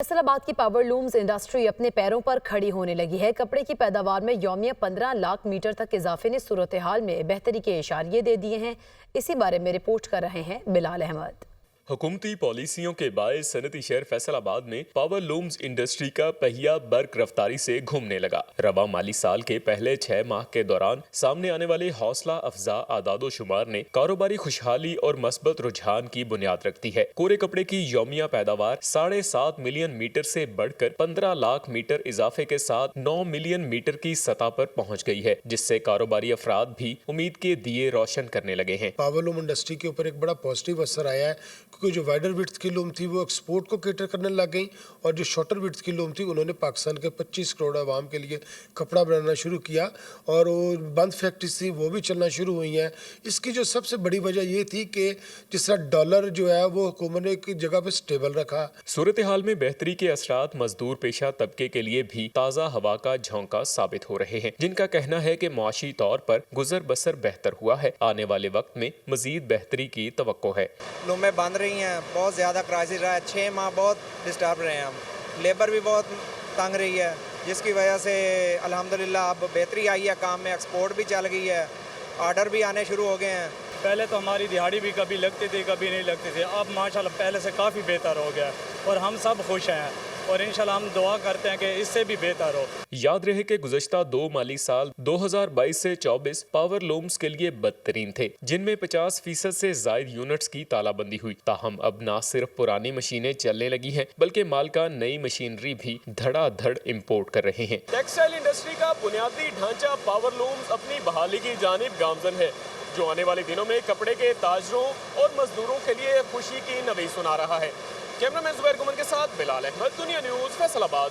फैसलाबाद की power looms industry अपने पैरों पर खड़ी होने लगी है। कपड़े की पैदावार में यौमिया 15 लाख मीटर तक इजाफे ने सूरत हाल में बेहतरी के इशारे दे दिए हैं। इसी बारे में रिपोर्ट कर रहे हैं बिलाल अहमद। हुकूमती पॉलिसियों के बायस सनती शहर फैसलाबाद में पावर लूम्स इंडस्ट्री का पहिया बर्क रफ्तारी से घूमने लगा। रवा माली साल के पहले 6 माह के दौरान सामने आने वाले हौसला अफजा आदादो शुमार ने कारोबारी खुशहाली और मस्बत रुझान की बुनियाद रखती है। कोरे कपड़े की यौमिया पैदावार 7.5 मिलियन मीटर से बढ़कर 15 लाख मीटर इजाफे के साथ 9 मिलियन मीटर की सतह पर पहुंच गई है, जिससे कारोबारी अफराद भी उम्मीद के दिए रोशन करने लगे हैं। पावर लूम इंडस्ट्री के ऊपर एक बड़ा पॉजिटिव असर आया है, क्योंकि जो वाइडर विड्थ की लूम थी वो एक्सपोर्ट को केटर करने लग गई और जो शॉर्टर विड्थ की लूम थी उन्होंने पाकिस्तान के 25 करोड़ आवाम के लिए कपड़ा बनाना शुरू किया और वो बंद फैक्ट्रीज थी वो भी चलना शुरू हुई हैं। इसकी जो सबसे बड़ी वजह ये थी कि जिस तरह डॉलर जो है वो हुकूमत ने एक जगह पे स्टेबल रखा। सूरत हाल में बेहतरी के असरात मजदूर पेशा तबके के लिए भी ताज़ा हवा का झोंका साबित हो रहे हैं, जिनका कहना है कि माशी तौर पर गुजर बसर बेहतर हुआ है। आने वाले वक्त में मजीद बेहतरी की तवक्को है। लूमें बंद रही हैं, बहुत ज़्यादा क्राइसिस रहा है, 6 माह बहुत डिस्टर्ब रहे हैं हम। लेबर भी बहुत तंग रही है, जिसकी वजह से अल्हम्दुलिल्लाह अब बेहतरी आई है, काम में एक्सपोर्ट भी चल गई है, ऑर्डर भी आने शुरू हो गए हैं। पहले तो हमारी दिहाड़ी भी कभी लगती थी कभी नहीं लगती थी, अब माशाल्लाह पहले से काफ़ी बेहतर हो गया और हम सब खुश हैं और इंशाल्लाह हम दुआ करते हैं कि इससे भी बेहतर हो। याद रहे कि गुज़श्ता 2 माली साल 2022 से 24 पावर लूम्स के लिए बदतरीन थे, जिनमें 50% से ज़ायद यूनिट्स की तालाबंदी हुई। ताहम अब न सिर्फ पुरानी मशीनें चलने लगी हैं, बल्कि मालका नई मशीनरी भी धड़ाधड़ इम्पोर्ट कर रहे हैं। टेक्सटाइल इंडस्ट्री का बुनियादी ढांचा पावर लूम्स अपनी बहाली की जानिब गामजन है, जो आने वाले दिनों में कपड़े के ताजरों और मजदूरों के लिए खुशी की नवी सुना रहा है। कैमरामैन जुबैर गुमन के साथ बिलाल अहमद, दुनिया न्यूज़, फैसलाबाद।